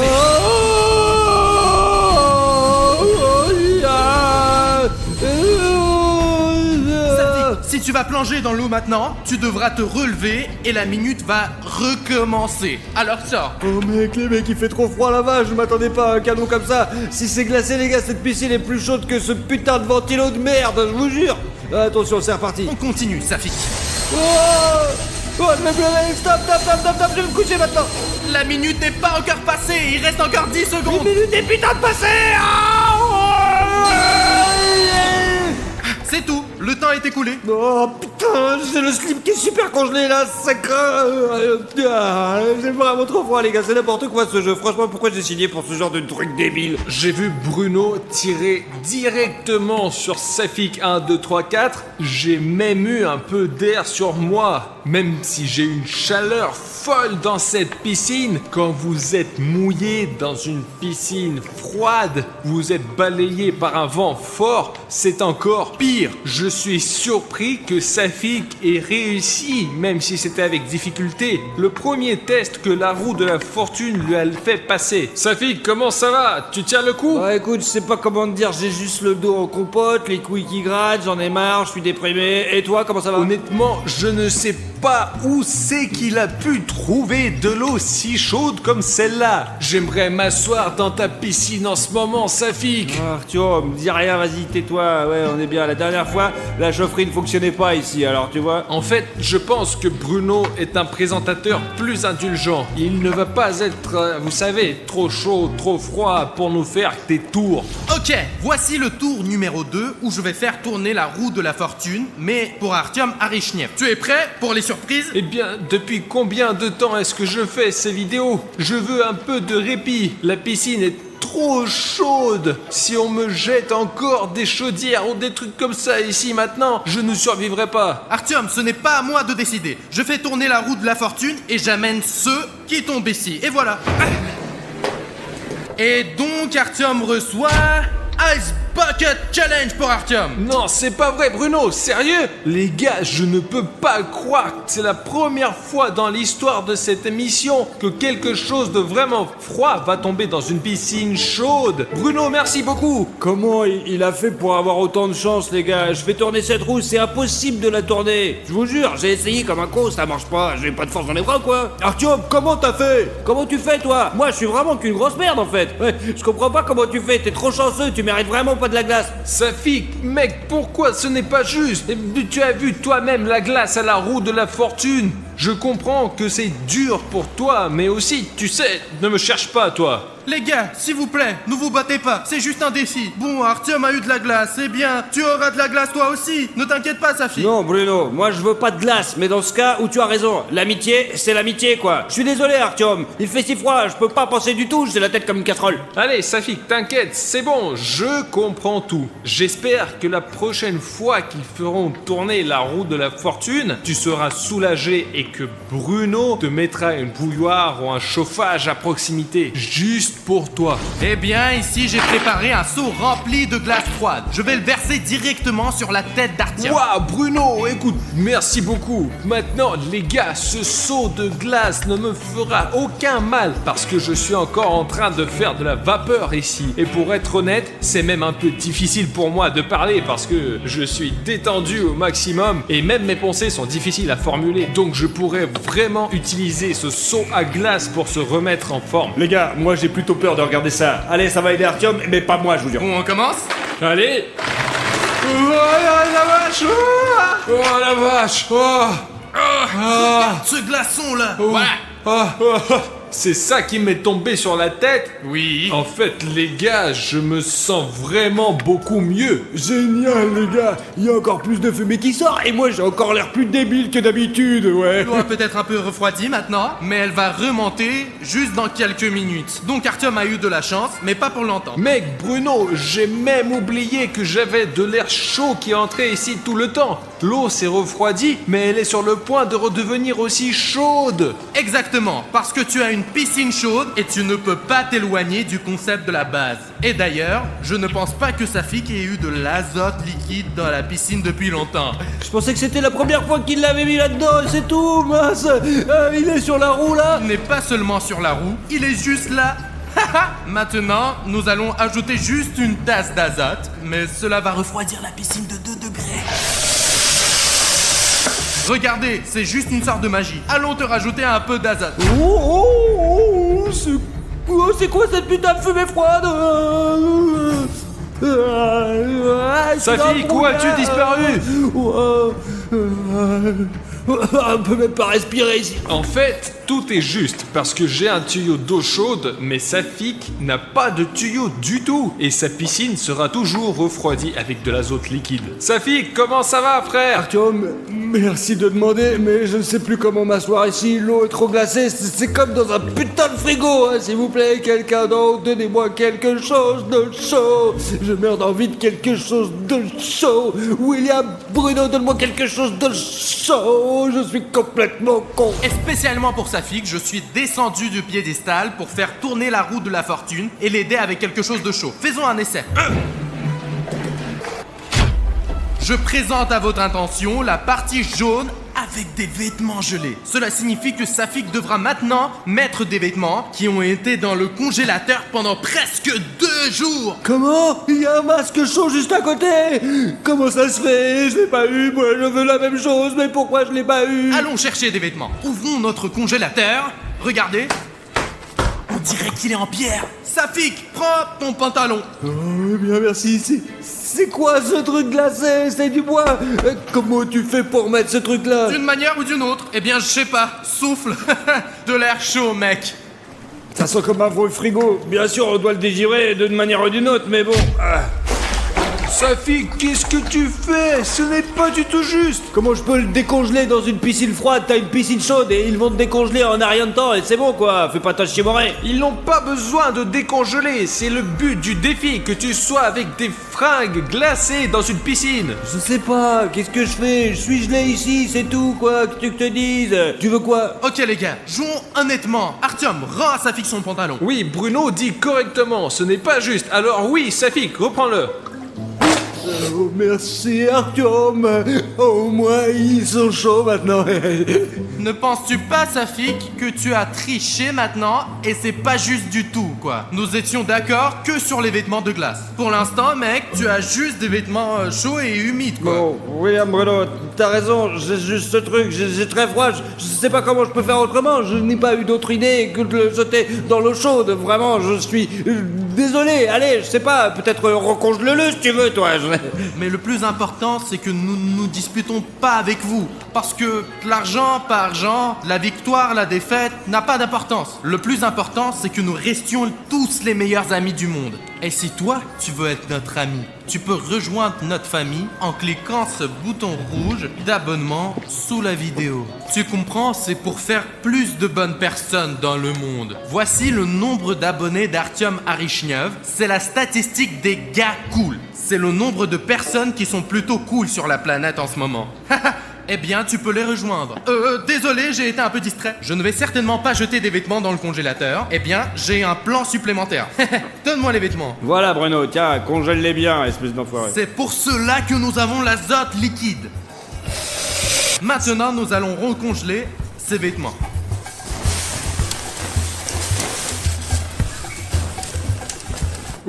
Si tu vas plonger dans l'eau maintenant, tu devras te relever et la minute va recommencer. Alors sors. Oh mec, les mecs, il fait trop froid là-bas, je m'attendais pas à un canon comme ça. Si c'est glacé les gars, cette piscine est plus chaude que ce putain de ventilo de merde, je vous jure. Attention, c'est reparti. On continue, Safik. Oh, je me pleurais, stop, je vais me coucher maintenant. La minute n'est pas encore passée, il reste encore 10 secondes. Une minute est putain de passée. C'est tout, le temps est écoulé. Oh putain, J'ai le slip qui est super congelé là, ça craint. J'ai vraiment trop froid les gars, c'est n'importe quoi ce jeu. Franchement, pourquoi j'ai signé pour ce genre de truc débile? J'ai vu Bruno tirer directement sur Safik 1, 2, 3, 4. J'ai même eu un peu d'air sur moi. Même si j'ai une chaleur folle dans cette piscine, quand vous êtes mouillé dans une piscine froide, vous êtes balayé par un vent fort, c'est encore pire. Je suis surpris que Safik ait réussi, même si c'était avec difficulté, le premier test que la roue de la fortune lui a fait passer. Safik, comment ça va? Tu tiens le coup? Ouais, écoute, je sais pas comment te dire, j'ai juste le dos en compote, les couilles qui grattent, j'en ai marre, je suis déprimé. Et toi, comment ça va? Honnêtement, je ne sais pas où c'est qu'il a pu trouver de l'eau si chaude comme celle-là. J'aimerais m'asseoir dans ta piscine en ce moment, Safik. Arthur, me dis rien, vas-y, tais-toi. Ouais, on est bien. La dernière fois, la chaufferie ne fonctionnait pas ici, alors tu vois. En fait, je pense que Bruno est un présentateur plus indulgent. Il ne va pas être, vous savez, trop chaud, trop froid pour nous faire des tours. Ok, voici le tour numéro 2 où je vais faire tourner la roue de la fortune, mais pour Artyom Arishnev. Tu es prêt pour les surprises? Eh bien, depuis combien de temps est-ce que je fais ces vidéos? Je veux un peu de répit. La piscine est trop chaude. Si on me jette encore des chaudières ou des trucs comme ça ici maintenant, je ne survivrai pas. Artyom, ce n'est pas à moi de décider. Je fais tourner la roue de la fortune et j'amène ceux qui tombent ici. Et voilà. Et donc Artyom reçoit Ice Bucket Challenge pour Artyom. Non, c'est pas vrai, Bruno, sérieux? Les gars, je ne peux pas croire. C'est la première fois dans l'histoire de cette émission que quelque chose de vraiment froid va tomber dans une piscine chaude. Bruno, merci beaucoup. Comment il a fait pour avoir autant de chance, les gars? Je vais tourner cette roue, c'est impossible de la tourner. Je vous jure, j'ai essayé comme un con, ça marche pas. J'ai pas de force dans les bras, quoi. Artyom, comment t'as fait? Comment tu fais, toi? Moi, je suis vraiment qu'une grosse merde, en fait. Ouais, je comprends pas comment tu fais. T'es trop chanceux, tu mérites vraiment pas de la glace. Safik, mec, pourquoi ce n'est pas juste? Tu as vu toi-même la glace à la roue de la fortune. Je comprends que c'est dur pour toi, mais aussi, tu sais, ne me cherche pas, toi. Les gars, s'il vous plaît, ne vous battez pas, c'est juste un défi. Bon, Artyom a eu de la glace, eh bien, tu auras de la glace toi aussi. Ne t'inquiète pas, Safik. Non, Bruno, moi je veux pas de glace, mais dans ce cas où tu as raison, l'amitié, c'est l'amitié, quoi. Je suis désolé, Artyom, il fait si froid, je peux pas penser du tout, j'ai la tête comme une casserole. Allez, Safik, t'inquiète, c'est bon, je comprends tout. J'espère que la prochaine fois qu'ils feront tourner la roue de la fortune, tu seras soulagé et que Bruno te mettra une bouilloire ou un chauffage à proximité, juste pour toi. Eh bien, ici, j'ai préparé un seau rempli de glace froide. Je vais le verser directement sur la tête d'Artyom. Waouh, Bruno, écoute, merci beaucoup. Maintenant, les gars, ce seau de glace ne me fera aucun mal parce que je suis encore en train de faire de la vapeur ici. Et pour être honnête, c'est même un peu difficile pour moi de parler parce que je suis détendu au maximum et même mes pensées sont difficiles à formuler. Donc je pourrais vraiment utiliser ce seau à glace pour se remettre en forme. Les gars, moi j'ai plutôt peur de regarder ça. Allez, ça va aider Artyom, mais pas moi, je vous jure. Bon, on commence? Allez. Oh la vache. Oh la vache. Oh. Regarde ce glaçon-là. Ouais. C'est ça qui m'est tombé sur la tête? Oui. En fait, les gars, je me sens vraiment beaucoup mieux. Génial, les gars. Il y a encore plus de fumée qui sort et moi j'ai encore l'air plus débile que d'habitude, ouais. L'eau a peut-être un peu refroidi maintenant, mais elle va remonter juste dans quelques minutes. Donc Artyom a eu de la chance, mais pas pour longtemps. Mec, Bruno, j'ai même oublié que j'avais de l'air chaud qui entrait ici tout le temps. L'eau s'est refroidie, mais elle est sur le point de redevenir aussi chaude. Exactement, parce que tu as une piscine chaude et tu ne peux pas t'éloigner du concept de la base. Et d'ailleurs, je ne pense pas que Safik ait eu de l'azote liquide dans la piscine depuis longtemps. Je pensais que c'était la première fois qu'il l'avait mis là-dedans, c'est tout, mince. Il est sur la roue là. Il n'est pas seulement sur la roue, il est juste là. Maintenant, nous allons ajouter juste une tasse d'azote, mais cela va refroidir la piscine de 2 degrés. Regardez, c'est juste une sorte de magie. Allons te rajouter un peu d'azote. C'est quoi cette putain de fumée froide? Safik, où as-tu disparu? On peut même pas respirer ici. En fait, tout est juste parce que j'ai un tuyau d'eau chaude, mais Safik n'a pas de tuyau du tout et sa piscine sera toujours refroidie avec de l'azote liquide. Safik, comment ça va, frère? Artyom, merci de demander, mais je ne sais plus comment m'asseoir ici. L'eau est trop glacée, c'est comme dans un putain de frigo, hein, s'il vous plaît. Quelqu'un d'autre, donnez-moi quelque chose de chaud. Je meurs d'envie de quelque chose de chaud. William, Bruno, donne-moi quelque chose de chaud. Je suis complètement con. Et spécialement pour Safik, je suis descendu du piédestal pour faire tourner la roue de la fortune et l'aider avec quelque chose de chaud. Faisons un essai. Je présente à votre intention la partie jaune avec des vêtements gelés. Cela signifie que Safik devra maintenant mettre des vêtements qui ont été dans le congélateur pendant presque 2 jours. Comment? Il y a un masque chaud juste à côté. Comment ça se fait? Je l'ai pas eu, moi je veux la même chose, mais pourquoi je l'ai pas eu? Allons chercher des vêtements. Ouvrons notre congélateur. Regardez. On dirait qu'il est en pierre. Safik, prends ton pantalon. Oh, bien merci, c'est quoi ce truc glacé? C'est du bois. Comment tu fais pour mettre ce truc là? D'une manière ou d'une autre, eh bien je sais pas. Souffle. De l'air chaud, mec. Ça sent comme un vieux frigo. Bien sûr, on doit le dégirer d'une manière ou d'une autre, mais bon. Safik, qu'est-ce que tu fais? Ce n'est pas du tout juste. Comment je peux le décongeler dans une piscine froide? T'as une piscine chaude et ils vont te décongeler en un rien de temps et c'est bon quoi. Fais pas ta chiemorée. Ils n'ont pas besoin de décongeler, c'est le but du défi, que tu sois avec des fringues glacées dans une piscine. Je sais pas, qu'est-ce que je fais? Je suis gelé ici, c'est tout quoi. Que tu te dises? Tu veux quoi? Ok les gars, jouons honnêtement. Artyom, rends à Safik son pantalon. Oui, Bruno dit correctement, ce n'est pas juste. Alors oui, Safik, reprends-le. Oh, merci Artyom. Au moins ils sont chauds maintenant. Ne penses-tu pas, Safik, que tu as triché maintenant et c'est pas juste du tout, quoi? Nous étions d'accord que sur les vêtements de glace. Pour l'instant, mec, tu as juste des vêtements chauds et humides, quoi. Bon, William Bruno, t'as raison, j'ai juste ce truc, j'ai très froid, je sais pas comment je peux faire autrement, je n'ai pas eu d'autre idée que de le jeter dans l'eau chaude, vraiment, je suis désolé, allez, je sais pas, peut-être recongele-le si tu veux, toi. Mais le plus important, c'est que nous ne nous disputons pas avec vous, parce que l'argent par argent, la victoire, la défaite, n'a pas d'importance. Le plus important, c'est que nous restions tous les meilleurs amis du monde. Et si toi, tu veux être notre ami, tu peux rejoindre notre famille en cliquant ce bouton rouge d'abonnement sous la vidéo. Tu comprends, c'est pour faire plus de bonnes personnes dans le monde. Voici le nombre d'abonnés d'Artyom Arishnev. C'est la statistique des gars cool. C'est le nombre de personnes qui sont plutôt cool sur la planète en ce moment. Eh bien, tu peux les rejoindre. Désolé, j'ai été un peu distrait. Je ne vais certainement pas jeter des vêtements dans le congélateur. Eh bien, j'ai un plan supplémentaire. Donne-moi les vêtements. Voilà Bruno, tiens, congèle-les bien, espèce d'enfoiré. C'est pour cela que nous avons l'azote liquide. Maintenant, nous allons recongeler ces vêtements.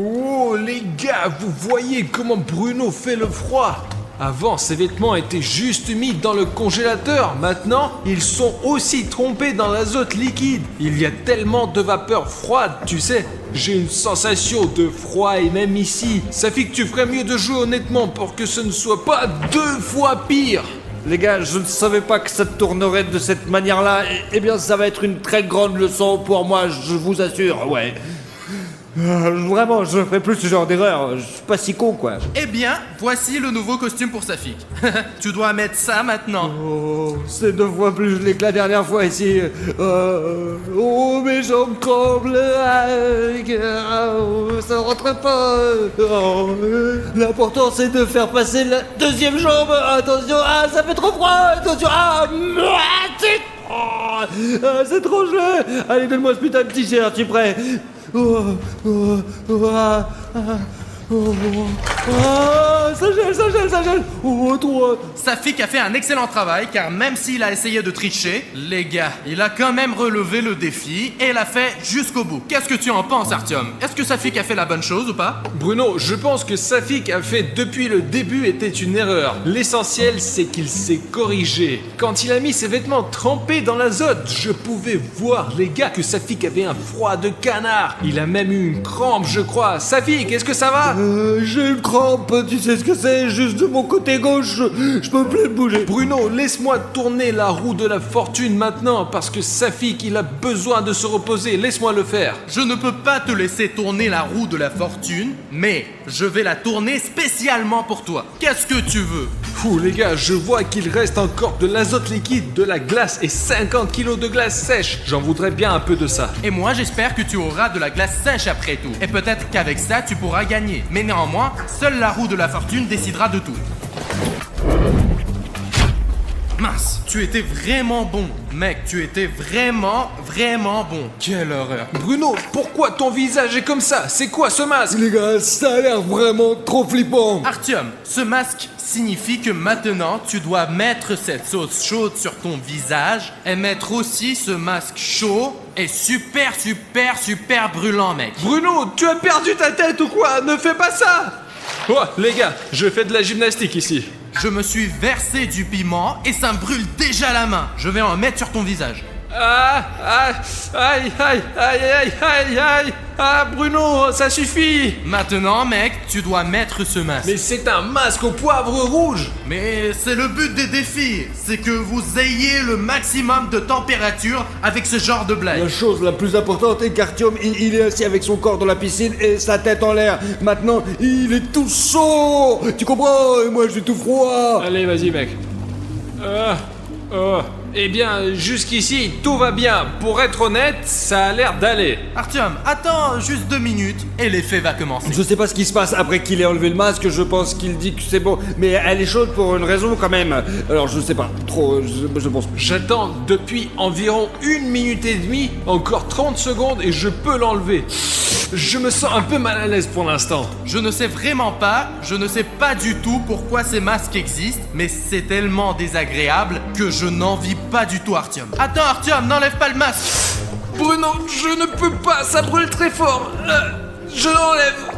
Oh les gars, vous voyez comment Bruno fait le froid? Avant, ces vêtements étaient juste mis dans le congélateur. Maintenant, ils sont aussi trempés dans l'azote liquide. Il y a tellement de vapeur froide, tu sais. J'ai une sensation de froid et même ici. Ça fait que tu ferais mieux de jouer honnêtement pour que ce ne soit pas 2 fois pire. Les gars, je ne savais pas que ça tournerait de cette manière-là. Eh bien, ça va être une très grande leçon pour moi, je vous assure, ouais. Vraiment, je ne ferai plus ce genre d'erreur. Je suis pas si con, quoi. Eh bien, voici le nouveau costume pour Safik. Tu dois mettre ça maintenant. Oh, c'est 2 fois plus gelé que la dernière fois ici. Oh, mes jambes tremblent. Ça rentre pas. Oh, l'important, c'est de faire passer la 2e jambe. Attention, ça fait trop froid. Attention, c'est trop gelé. Allez, donne-moi ce putain de t-shirt, tu es prêt? Ça gèle. Oh, toi. Safik a fait un excellent travail car même s'il a essayé de tricher, les gars, il a quand même relevé le défi et l'a fait jusqu'au bout. Qu'est-ce que tu en penses, Artyom? Est-ce que Safik a fait la bonne chose ou pas? Bruno, je pense que Safik a fait depuis le début était une erreur. L'essentiel, c'est qu'il s'est corrigé. Quand il a mis ses vêtements trempés dans l'azote, je pouvais voir, les gars, que Safik avait un froid de canard. Il a même eu une crampe, je crois. Safik, est-ce que ça va? J'ai une crampe, tu sais ce que c'est, juste de mon côté gauche, je peux plus le bouger. Bruno, laisse-moi tourner la roue de la fortune maintenant, parce que Safik, il a besoin de se reposer. Laisse-moi le faire. Je ne peux pas te laisser tourner la roue de la fortune, mais je vais la tourner spécialement pour toi. Qu'est-ce que tu veux? Fou, les gars, je vois qu'il reste encore de l'azote liquide, de la glace et 50 kilos de glace sèche. J'en voudrais bien un peu de ça. Et moi, j'espère que tu auras de la glace sèche après tout. Et peut-être qu'avec ça, tu pourras gagner. Mais néanmoins, seule la roue de la fortune décidera de tout. Mince, tu étais vraiment bon. Mec, tu étais vraiment bon. Quelle horreur. Bruno, pourquoi ton visage est comme ça? C'est quoi ce masque? Les gars, ça a l'air vraiment trop flippant. Artyom, ce masque signifie que maintenant, tu dois mettre cette sauce chaude sur ton visage et mettre aussi ce masque chaud et super brûlant, mec. Bruno, tu as perdu ta tête ou quoi? Ne fais pas ça! Oh, les gars, je fais de la gymnastique ici. Je me suis versé du piment et ça me brûle déjà la main. Je vais en mettre sur ton visage. Ah, Bruno, ça suffit. Maintenant, mec, tu dois mettre ce masque. Mais c'est un masque au poivre rouge. Mais c'est le but des défis. C'est que vous ayez le maximum de température avec ce genre de blague. La chose la plus importante est qu'Artyom, il est assis avec son corps dans la piscine et sa tête en l'air. Maintenant, il est tout chaud. Tu comprends? Et moi, je suis tout froid. Allez, vas-y, mec. Eh bien, jusqu'ici, tout va bien. Pour être honnête, ça a l'air d'aller. Artyom, attends juste 2 minutes et l'effet va commencer. Je sais pas ce qui se passe après qu'il ait enlevé le masque, je pense qu'il dit que c'est bon, mais elle est chaude pour une raison quand même. Alors je sais pas, trop, je pense. J'attends depuis environ 1 minute et demie, encore 30 secondes et je peux l'enlever. Je me sens un peu mal à l'aise pour l'instant. Je ne sais pas du tout pourquoi ces masques existent, mais c'est tellement désagréable que je n'envie pas du tout Artyom. Attends Artyom, n'enlève pas le masque. Bruno, je ne peux pas, ça brûle très fort. Je l'enlève.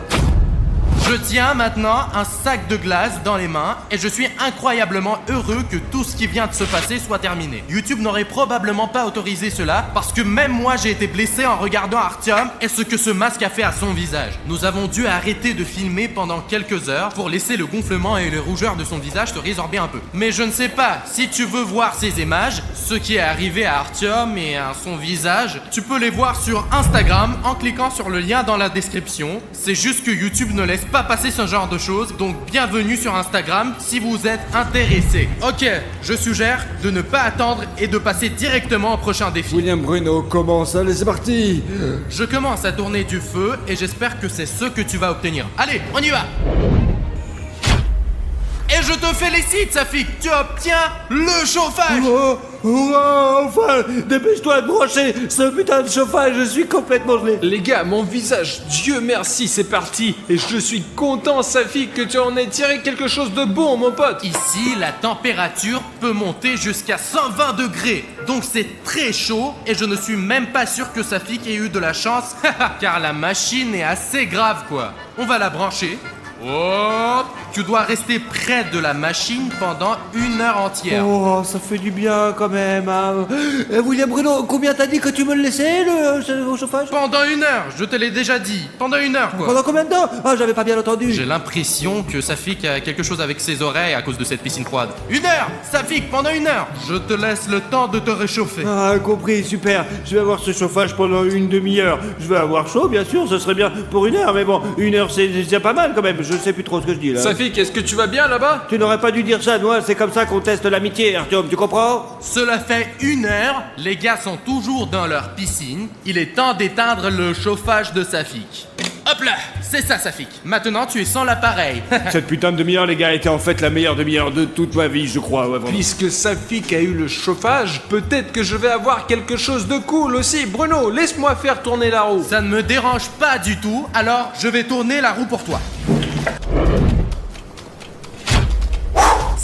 Je tiens maintenant un sac de glace dans les mains et je suis incroyablement heureux que tout ce qui vient de se passer soit terminé. YouTube n'aurait probablement pas autorisé cela parce que même moi j'ai été blessé en regardant Artyom et ce que ce masque a fait à son visage. Nous avons dû arrêter de filmer pendant quelques heures pour laisser le gonflement et les rougeurs de son visage se résorber un peu. Mais je ne sais pas, si tu veux voir ces images, ce qui est arrivé à Artyom et à son visage, tu peux les voir sur Instagram en cliquant sur le lien dans la description. C'est juste que YouTube ne laisse pas passer ce genre de choses, donc bienvenue sur Instagram si vous êtes intéressé. Ok, je suggère de ne pas attendre et de passer directement au prochain défi. William Bruno commence, allez c'est parti. Je commence à tourner du feu et j'espère que c'est ce que tu vas obtenir. Allez, on y va. Et je te félicite, Safik, tu obtiens le chauffage. Enfin, dépêche-toi de brancher ce putain de chauffage, je suis complètement gelé. Les gars, mon visage, Dieu merci, c'est parti. Et je suis content, Safik, que tu en aies tiré quelque chose de bon, mon pote. Ici, la température peut monter jusqu'à 120 degrés. Donc c'est très chaud et je ne suis même pas sûr que Safik ait eu de la chance, car la machine est assez grave, quoi. On va la brancher. Oh, tu dois rester près de la machine pendant 1 heure entière. Oh, ça fait du bien quand même. Hein. William Bruno, combien t'as dit que tu me le laissais, le chauffage? Pendant 1 heure, je te l'ai déjà dit. Pendant 1 heure, quoi. Pendant combien de temps? Ah, j'avais pas bien entendu. J'ai l'impression que Safik a quelque chose avec ses oreilles à cause de cette piscine froide. 1 heure, Safik, pendant 1 heure. Je te laisse le temps de te réchauffer. Ah, compris, super. Je vais avoir ce chauffage pendant 1 demi-heure. Je vais avoir chaud, bien sûr, ce serait bien pour 1 heure, mais bon, 1 heure c'est déjà pas mal quand même. Je sais plus trop ce que je dis là. Safik, est-ce que tu vas bien là-bas? Tu n'aurais pas dû dire ça, moi, c'est comme ça qu'on teste l'amitié, Artyom, tu comprends? Cela fait 1 heure, les gars sont toujours dans leur piscine. Il est temps d'éteindre le chauffage de Safik. Hop là, c'est ça Safik. Maintenant tu es sans l'appareil. Cette putain de demi-heure, les gars, était en fait la meilleure demi-heure de toute ma vie, je crois. Ouais, vraiment. Puisque Safik a eu le chauffage, peut-être que je vais avoir quelque chose de cool aussi. Bruno, laisse-moi faire tourner la roue. Ça ne me dérange pas du tout, alors je vais tourner la roue pour toi.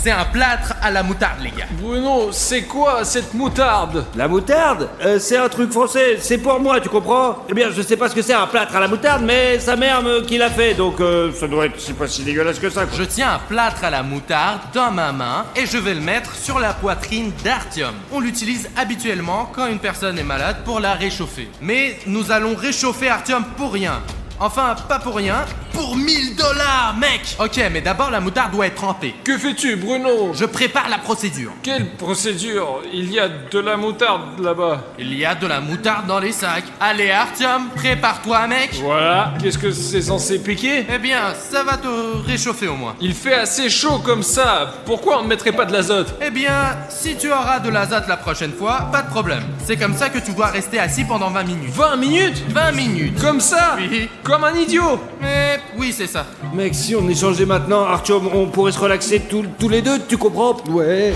C'est un plâtre à la moutarde, les gars. Bruno, c'est quoi cette moutarde? La moutarde c'est un truc français, c'est pour moi, tu comprends? Eh bien, je sais pas ce que c'est un plâtre à la moutarde, mais sa mère qui l'a fait, donc ça doit être, c'est pas si dégueulasse que ça, quoi. Je tiens un plâtre à la moutarde dans ma main et je vais le mettre sur la poitrine d'Artyom. On l'utilise habituellement quand une personne est malade pour la réchauffer. Mais nous allons réchauffer Artyom pour rien. Enfin, pas pour rien. Pour 1000 $, mec. Ok, mais d'abord la moutarde doit être trempée. Que fais-tu, Bruno? Je prépare la procédure. Quelle procédure? Il y a de la moutarde là-bas. Il y a de la moutarde dans les sacs. Allez, Artyom, prépare-toi, mec. Voilà. Qu'est-ce que c'est censé piquer? Eh bien, ça va te réchauffer au moins. Il fait assez chaud comme ça. Pourquoi on ne mettrait pas de l'azote? Eh bien, si tu auras de l'azote la prochaine fois, pas de problème. C'est comme ça que tu dois rester assis pendant 20 minutes. 20 minutes? 20 minutes. Comme ça? Oui. Comme un idiot? Mais oui, c'est ça. Mec, si on échangeait maintenant, Artyom, on pourrait se relaxer tous les deux, tu comprends? Ouais.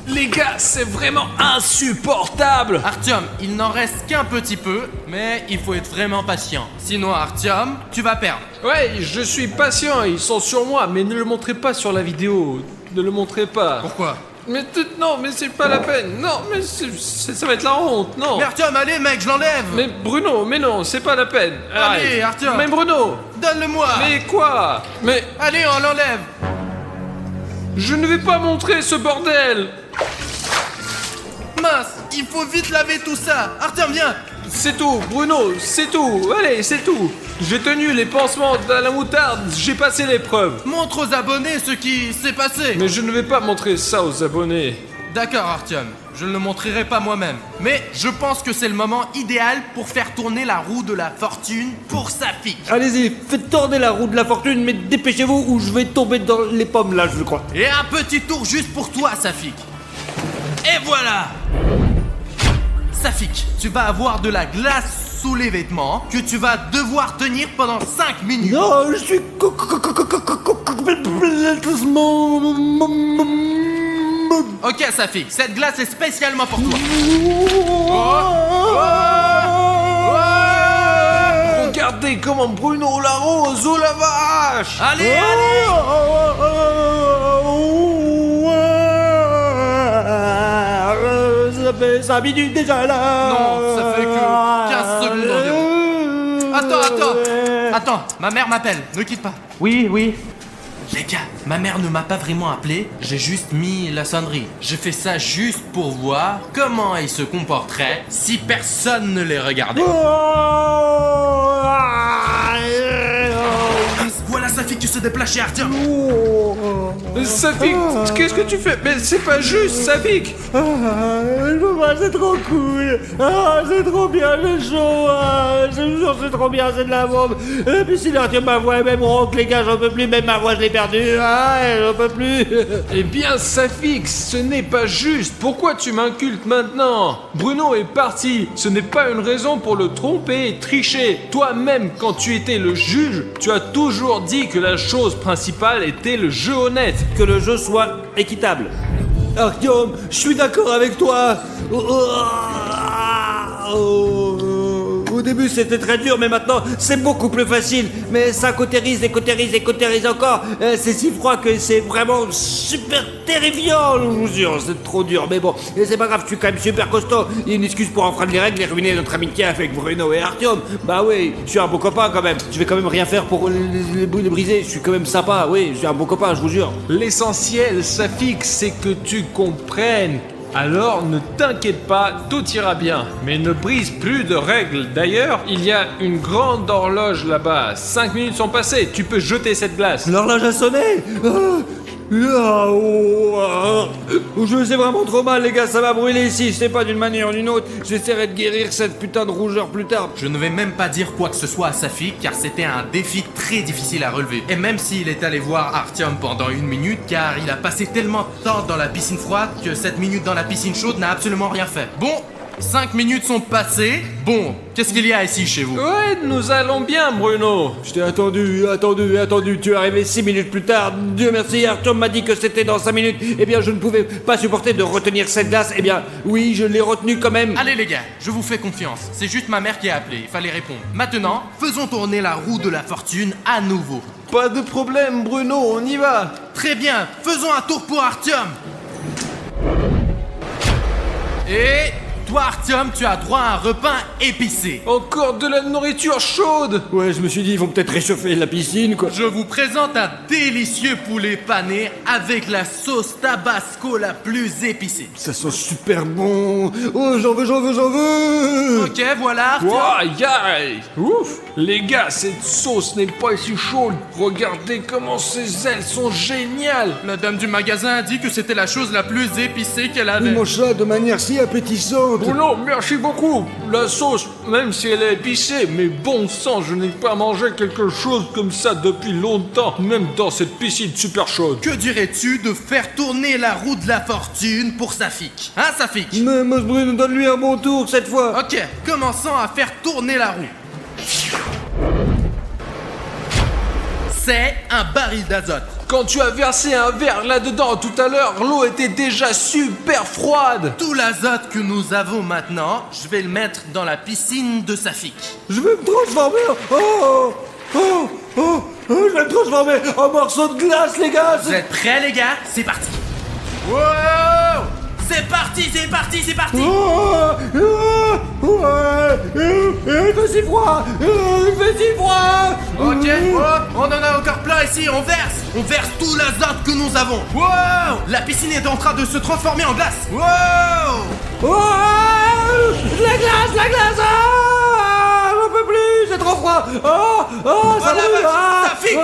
Les gars, c'est vraiment insupportable. Artyom, il n'en reste qu'un petit peu, mais il faut être vraiment patient. Sinon, Artyom, tu vas perdre. Ouais, je suis patient, ils sont sur moi, mais ne le montrez pas sur la vidéo. Ne le montrez pas. Pourquoi? Non, mais c'est pas la peine. Non, mais ça va être la honte, non. Mais Artyom, allez, mec, je l'enlève. Mais Bruno, mais non, c'est pas la peine. Allez, Arrête. Artyom. Mais Bruno. Donne-le-moi. Mais quoi? Mais Allez, on l'enlève. je ne vais pas montrer ce bordel. Mince, il faut vite laver tout ça. Artyom, viens. C'est tout, Bruno, c'est tout. Allez, c'est tout. J'ai tenu les pansements de la moutarde, j'ai passé l'épreuve. Montre aux abonnés ce qui s'est passé. Mais je ne vais pas montrer ça aux abonnés. D'accord, Artyom, je ne le montrerai pas moi-même. Mais je pense que c'est le moment idéal pour faire tourner la roue de la fortune pour Safik. Allez-y, faites tourner la roue de la fortune, mais dépêchez-vous ou je vais tomber dans les pommes là, je crois. Et un petit tour juste pour toi, Safik. Et voilà. Safik, tu vas avoir de la glace sous les vêtements que tu vas devoir tenir pendant 5 minutes. Non, je suis Ok, Safik, cette glace est spécialement pour toi. Regardez comment Bruno l'arrose, oh la vache. Allez, allez. Ça fait 5 minutes déjà là. Non, ça fait que 15 secondes environ. Attends, ma mère m'appelle, ne quitte pas. Oui. Les gars, ma mère ne m'a pas vraiment appelé, j'ai juste mis la sonnerie. J'ai fait ça juste pour voir comment elle se comporterait si personne ne les regardait. Voilà Safik qui se déplace chez Artyom. Safik, qu'est-ce que tu fais? Mais c'est pas juste, Safik. Je peux pas, c'est trop cool. C'est trop bien, j'ai chaud. Je vous jure, c'est trop bien, c'est de la bombe. Et puis si Artyom ma voix, même ronque, les gars, j'en peux plus, même ma voix, je l'ai perdue. J'en peux plus. Eh bien, Safik, ce n'est pas juste. Pourquoi tu m'incultes maintenant? Bruno est parti. Ce n'est pas une raison pour le tromper et tricher. Toi-même, quand tu étais le juge, tu as toujours dit que la chose principale était le jeu honnête. Que le jeu soit équitable. Artyom, je suis d'accord avec toi. Au début c'était très dur, mais maintenant c'est beaucoup plus facile. Mais ça cautérise et cautérise et cautérise encore. C'est si froid que c'est vraiment super terrifiant, je vous jure. C'est trop dur, mais bon, et c'est pas grave, je suis quand même super costaud. Il y a une excuse pour enfreindre les règles et ruiner notre amitié avec Bruno et Artyom. Bah oui, je suis un bon copain quand même. Je vais quand même rien faire pour les briser. Je suis quand même sympa, oui, je suis un bon copain, je vous jure. L'essentiel, Safik, c'est que tu comprennes. Alors ne t'inquiète pas, tout ira bien. Mais ne brise plus de règles. D'ailleurs, il y a une grande horloge là-bas. 5 minutes sont passées, tu peux jeter cette glace. L'horloge a sonné. Je sais vraiment trop mal, les gars, ça va brûler ici. Je sais pas, d'une manière ou d'une autre. J'essaierai de guérir cette putain de rougeur plus tard. Je ne vais même pas dire quoi que ce soit à Safik car c'était un défi très difficile à relever. Et même s'il est allé voir Artyom pendant 1 minute car il a passé tellement de temps dans la piscine froide que 7 minutes dans la piscine chaude n'a absolument rien fait. Bon, 5 minutes sont passées. Bon, qu'est-ce qu'il y a ici chez vous? Ouais, nous allons bien, Bruno. Je t'ai attendu. Tu es arrivé 6 minutes plus tard. Dieu merci, Artyom m'a dit que c'était dans 5 minutes. Eh bien, je ne pouvais pas supporter de retenir cette glace. Eh bien, oui, je l'ai retenue quand même. Allez les gars, je vous fais confiance. C'est juste ma mère qui a appelé, il fallait répondre. Maintenant, faisons tourner la roue de la fortune à nouveau. Pas de problème, Bruno, on y va. Très bien, faisons un tour pour Artyom. Et Toi, Artyom, tu as droit à un repas épicé. Encore de la nourriture chaude. Ouais, je me suis dit, ils vont peut-être réchauffer la piscine, quoi. Je vous présente un délicieux poulet pané avec la sauce tabasco la plus épicée. Ça sent super bon. Oh, j'en veux. Ok, voilà, Artyom. Aïe aïe. Ouf. Les gars, cette sauce n'est pas si chaude. Regardez comment ces ailes sont géniales. La dame du magasin a dit que c'était la chose la plus épicée qu'elle avait. Il mange ça de manière si appétissante. Oh non, merci beaucoup. La sauce, même si elle est épicée, mais bon sang, je n'ai pas mangé quelque chose comme ça depuis longtemps, même dans cette piscine super chaude. Que dirais-tu de faire tourner la roue de la fortune pour Safik? Hein, Safik? Mais Moss Bruno, donne-lui un bon tour cette fois. Ok, commençons à faire tourner la roue. C'est un baril d'azote. Quand tu as versé un verre là-dedans tout à l'heure, l'eau était déjà super froide. Tout l'azote que nous avons maintenant, je vais le mettre dans la piscine de Safik. Je vais me transformer je vais me transformer en morceau de glace, les gars. Vous êtes prêts, les gars? C'est parti. Wow! C'est parti. Il fait si froid. Ok, on en a encore plein ici, on verse tout l'azote que nous avons. Wow! La piscine est en train de se transformer en glace. Wow! La glace. J'en peux plus, c'est trop froid. Ça la brûle. vache, Safik!